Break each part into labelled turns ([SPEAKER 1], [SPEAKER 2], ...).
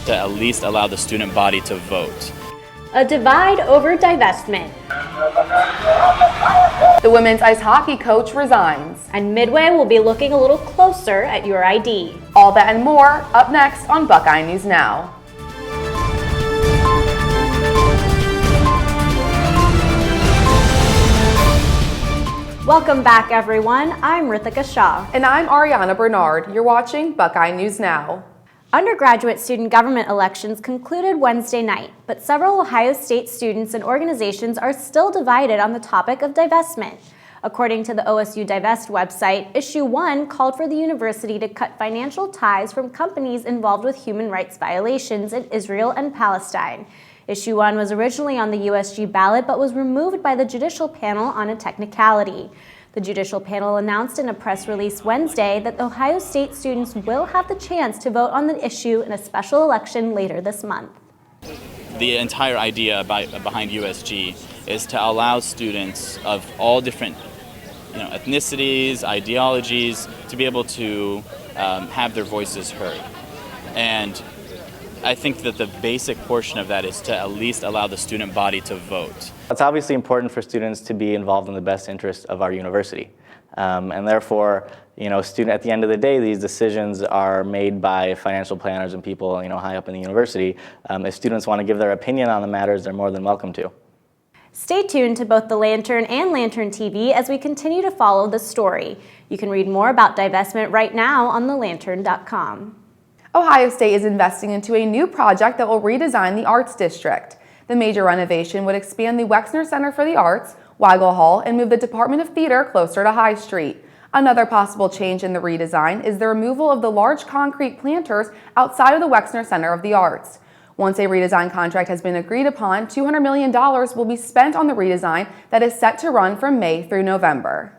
[SPEAKER 1] to at least allow the student body to vote.
[SPEAKER 2] A divide over divestment.
[SPEAKER 3] The women's ice hockey coach resigns.
[SPEAKER 2] And Midway will be looking a little closer at your ID.
[SPEAKER 3] All that and more up next on Buckeye News Now.
[SPEAKER 2] Welcome back, everyone. I'm Rithika Shah.
[SPEAKER 3] And I'm Ariana Bernard. You're watching Buckeye News Now.
[SPEAKER 2] Undergraduate student government elections concluded Wednesday night, but several Ohio State students and organizations are still divided on the topic of divestment. According to the OSU Divest website, Issue 1 called for the university to cut financial ties from companies involved with human rights violations in Israel and Palestine. Issue 1 was originally on the USG ballot but was removed by the judicial panel on a technicality. The judicial panel announced in a press release Wednesday that Ohio State students will have the chance to vote on the issue in a special election later this month.
[SPEAKER 1] The entire idea behind USG is to allow students of all different ethnicities, ideologies, to be able to have their voices heard. And I think that the basic portion of that is to at least allow the student body to vote.
[SPEAKER 4] It's obviously important for students to be involved in the best interest of our university. And therefore, at the end of the day, these decisions are made by financial planners and people, high up in the university. If students want to give their opinion on the matters, they're more than welcome to.
[SPEAKER 2] Stay tuned to both the Lantern and Lantern TV as we continue to follow the story. You can read more about divestment right now on thelantern.com.
[SPEAKER 3] Ohio State is investing into a new project that will redesign the Arts District. The major renovation would expand the Wexner Center for the Arts, Weigel Hall, and move the Department of Theater closer to High Street. Another possible change in the redesign is the removal of the large concrete planters outside of the Wexner Center of the Arts. Once a redesign contract has been agreed upon, $200 million will be spent on the redesign that is set to run from May through November.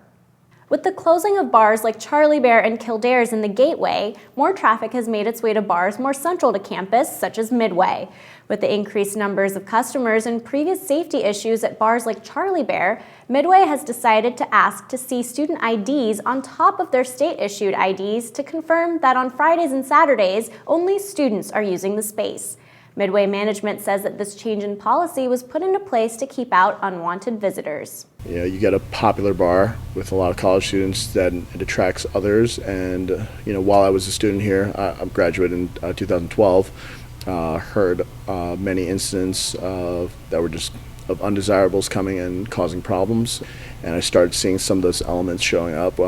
[SPEAKER 2] With the closing of bars like Charlie Bear and Kildare's in the Gateway, more traffic has made its way to bars more central to campus, such as Midway. With the increased numbers of customers and previous safety issues at bars like Charlie Bear, Midway has decided to ask to see student IDs on top of their state-issued IDs to confirm that on Fridays and Saturdays, only students are using the space. Midway management says that this change in policy was put into place to keep out unwanted visitors.
[SPEAKER 5] You get a popular bar with a lot of college students, that it attracts others. And while I was a student here, I graduated in 2012. Heard many incidents that were just of undesirables coming and causing problems, and I started seeing some of those elements showing up.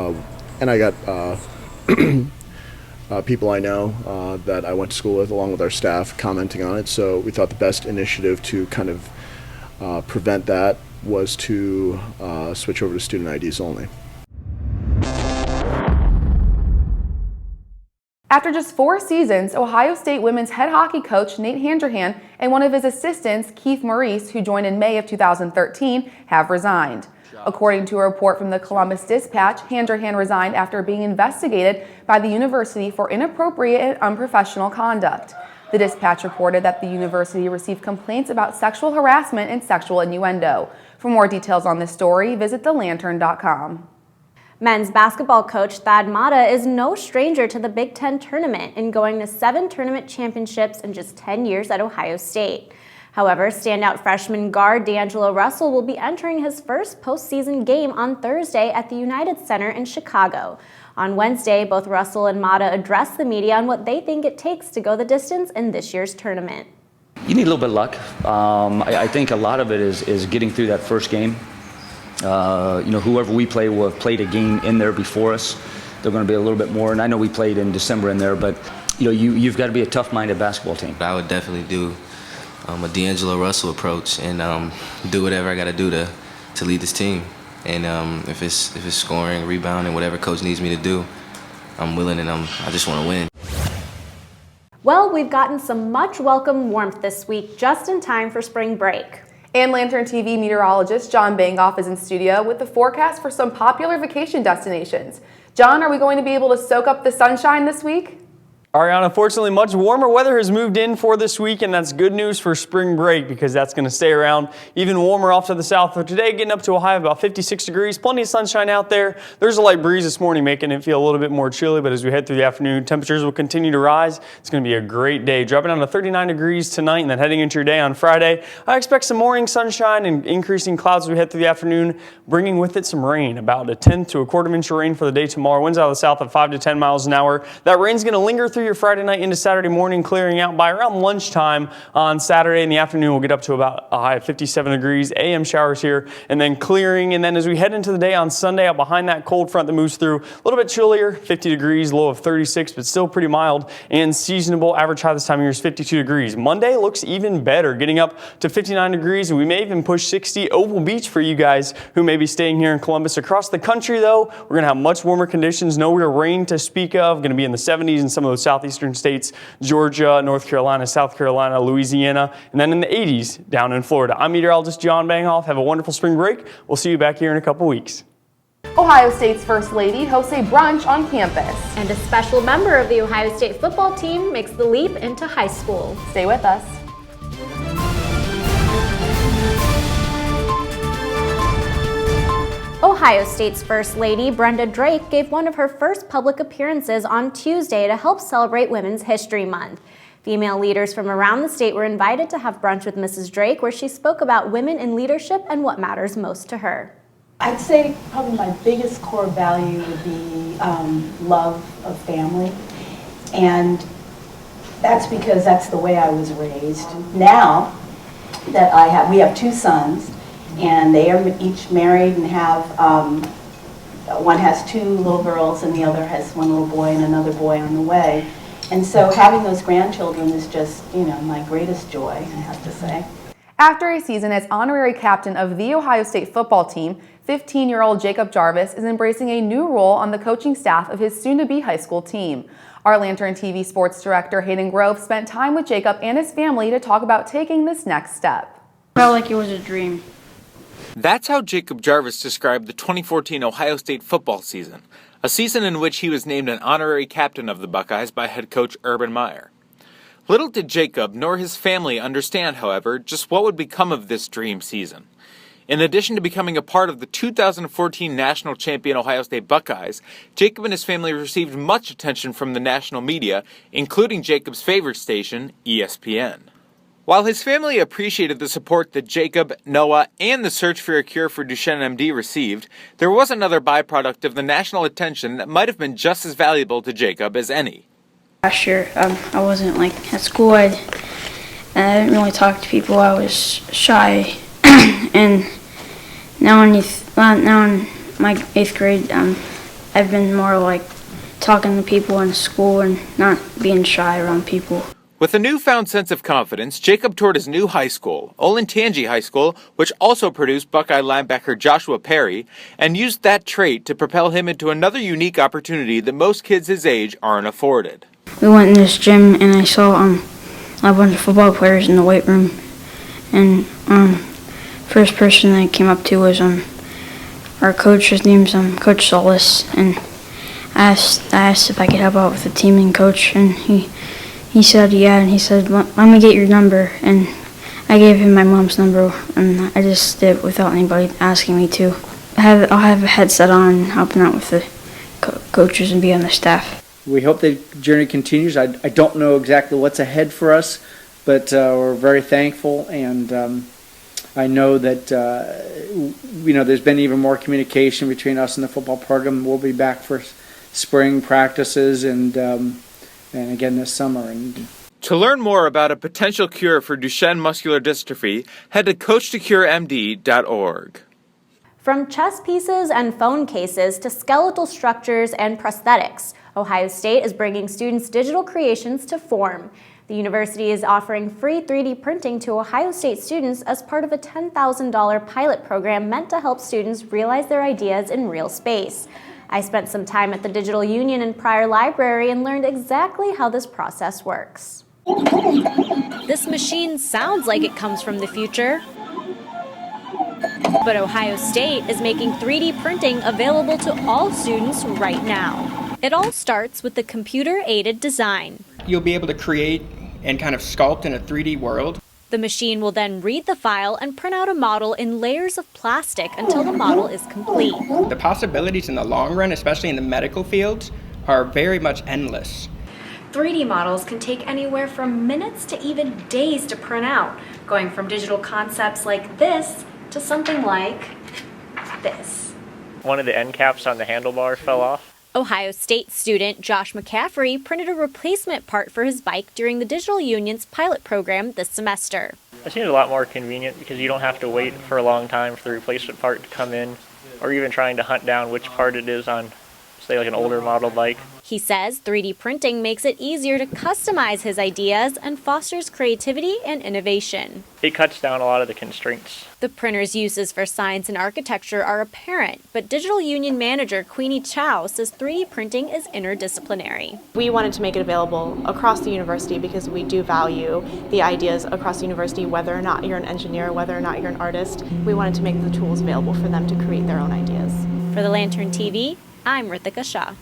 [SPEAKER 5] And I got people I know that I went to school with, along with our staff, commenting on it. So we thought the best initiative to kind of prevent that was to switch over to student IDs only.
[SPEAKER 3] After just 4 seasons, Ohio State women's head hockey coach Nate Handrahan and one of his assistants, Keith Maurice, who joined in May of 2013, have resigned. According to a report from the Columbus Dispatch, Handrahan resigned after being investigated by the university for inappropriate and unprofessional conduct. The Dispatch reported that the university received complaints about sexual harassment and sexual innuendo. For more details on this story, visit thelantern.com.
[SPEAKER 2] Men's basketball coach Thad Matta is no stranger to the Big Ten tournament in going to 7 tournament championships in just 10 years at Ohio State. However, standout freshman guard D'Angelo Russell will be entering his first postseason game on Thursday at the United Center in Chicago. On Wednesday, both Russell and Matta addressed the media on what they think it takes to go the distance in this year's tournament.
[SPEAKER 6] You need a little bit of luck. I think a lot of it is getting through that first game. Whoever we play will have played a game in there before us. They're going to be a little bit more, and I know we played in December in there, but you've got to be a tough-minded basketball team.
[SPEAKER 7] I would definitely do a D'Angelo Russell approach and do whatever I got to do to lead this team. And if it's scoring, rebounding, whatever coach needs me to do, I'm willing, and I just want to win.
[SPEAKER 2] Well, we've gotten some much welcome warmth this week, just in time for spring break.
[SPEAKER 3] And Lantern TV meteorologist John Bangoff is in studio with the forecast for some popular vacation destinations. John, are we going to be able to soak up the sunshine this week?
[SPEAKER 8] Ariana, unfortunately, much warmer weather has moved in for this week, and that's good news for spring break because that's going to stay around even warmer off to the south. For today, getting up to a high of about 56 degrees, plenty of sunshine out there. There's a light breeze this morning, making it feel a little bit more chilly, but as we head through the afternoon, temperatures will continue to rise. It's going to be a great day, dropping down to 39 degrees tonight, and then heading into your day on Friday. I expect some morning sunshine and increasing clouds as we head through the afternoon, bringing with it some rain, about a 1/10 to a 1/4 inch of rain for the day tomorrow. Winds out of the south at 5 to 10 miles an hour. That rain's going to linger through your Friday night into Saturday morning, clearing out by around lunchtime on Saturday. In the afternoon, we'll get up to about a high of 57 degrees. AM showers here, and then clearing. And then as we head into the day on Sunday, out behind that cold front that moves through, a little bit chillier, 50 degrees, low of 36, but still pretty mild and seasonable. Average high this time of year is 52 degrees. Monday looks even better, getting up to 59 degrees, and we may even push 60 Oval Beach for you guys who may be staying here in Columbus. Across the country, though, we're going to have much warmer conditions. No real rain to speak of. Going to be in the 70s in some of those southeastern states. Georgia, North Carolina, South Carolina, Louisiana, and then in the 80s down in Florida. I'm meteorologist John Banghoff. Have a wonderful spring break. We'll see you back here in a couple weeks.
[SPEAKER 3] Ohio State's First Lady hosts a brunch on campus.
[SPEAKER 2] And a special member of the Ohio State football team makes the leap into high school.
[SPEAKER 3] Stay with us.
[SPEAKER 2] Ohio State's First Lady, Brenda Drake, gave one of her first public appearances on Tuesday to help celebrate Women's History Month. Female leaders from around the state were invited to have brunch with Mrs. Drake, where she spoke about women in leadership and what matters most to her.
[SPEAKER 9] I'd say probably my biggest core value would be love of family, and that's because that's the way I was raised. Now that we have 2 sons, and they are each married and have, one has 2 little girls and the other has 1 little boy and another boy on the way. And so having those grandchildren is just, my greatest joy, I have to say.
[SPEAKER 3] After a season as honorary captain of the Ohio State football team, 15-year-old Jacob Jarvis is embracing a new role on the coaching staff of his soon-to-be high school team. Our Lantern TV sports director Hayden Grove spent time with Jacob and his family to talk about taking this next step.
[SPEAKER 10] Felt like it was a dream.
[SPEAKER 11] That's how Jacob Jarvis described the 2014 Ohio State football season, a season in which he was named an honorary captain of the Buckeyes by head coach Urban Meyer. Little did Jacob nor his family understand, however, just what would become of this dream season. In addition to becoming a part of the 2014 national champion Ohio State Buckeyes, Jacob and his family received much attention from the national media, including Jacob's favorite station, ESPN. While his family appreciated the support that Jacob, Noah, and the search for a cure for Duchenne MD received, there was another byproduct of the national attention that might have been just as valuable to Jacob as any.
[SPEAKER 10] Last year, I wasn't at school. I didn't really talk to people. I was shy, and now in my 8th grade, I've been more talking to people in school and not being shy around people.
[SPEAKER 11] With a newfound sense of confidence, Jacob toured his new high school, Olentangy High School, which also produced Buckeye linebacker Joshua Perry, and used that trait to propel him into another unique opportunity that most kids his age aren't afforded.
[SPEAKER 10] We went in this gym and I saw a bunch of football players in the weight room, and first person I came up to was our coach. His name's Coach Solis, and I asked if I could help out with the team and coach, and he said yeah, and he said, let me get your number, and I gave him my mom's number, and I just did it without anybody asking me to. I'll have a headset on, helping out with the coaches and be on the staff.
[SPEAKER 12] We hope the journey continues. I don't know exactly what's ahead for us, but we're very thankful, and I know that there's been even more communication between us and the football program. We'll be back for spring practices and again this summer.
[SPEAKER 11] To learn more about a potential cure for Duchenne muscular dystrophy, head to coachtocuremd.org.
[SPEAKER 2] From chess pieces and phone cases to skeletal structures and prosthetics, Ohio State is bringing students' digital creations to form. The university is offering free 3D printing to Ohio State students as part of a $10,000 pilot program meant to help students realize their ideas in real space. I spent some time at the Digital Union and Pryor Library and learned exactly how this process works.
[SPEAKER 13] This machine sounds like it comes from the future, but Ohio State is making 3D printing available to all students right now. It all starts with the computer-aided design.
[SPEAKER 14] You'll be able to create and kind of sculpt in a 3D world.
[SPEAKER 13] The machine will then read the file and print out a model in layers of plastic until the model is complete.
[SPEAKER 14] The possibilities in the long run, especially in the medical fields, are very much endless.
[SPEAKER 2] 3D models can take anywhere from minutes to even days to print out, going from digital concepts like this to something like this.
[SPEAKER 15] One of the end caps on the handlebar fell off.
[SPEAKER 13] Ohio State student Josh McCaffrey printed a replacement part for his bike during the Digital Union's pilot program this semester.
[SPEAKER 15] It seems a lot more convenient because you don't have to wait for a long time for the replacement part to come in, or even trying to hunt down which part it is on, say, like an older model bike.
[SPEAKER 13] He says 3D printing makes it easier to customize his ideas and fosters creativity and innovation.
[SPEAKER 15] It cuts down a lot of the constraints.
[SPEAKER 13] The printer's uses for science and architecture are apparent, but Digital Union manager Queenie Chow says 3D printing is interdisciplinary.
[SPEAKER 16] We wanted to make it available across the university because we do value the ideas across the university, whether or not you're an engineer, whether or not you're an artist. We wanted to make the tools available for them to create their own ideas.
[SPEAKER 13] For the Lantern TV, I'm Rithika Shah.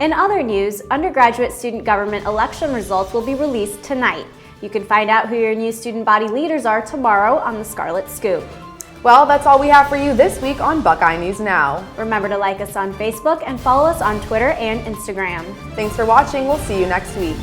[SPEAKER 2] In other news, undergraduate student government election results will be released tonight. You can find out who your new student body leaders are tomorrow on the Scarlet Scoop.
[SPEAKER 3] Well, that's all we have for you this week on Buckeye News Now.
[SPEAKER 2] Remember to like us on Facebook and follow us on Twitter and Instagram.
[SPEAKER 3] Thanks for watching. We'll see you next week.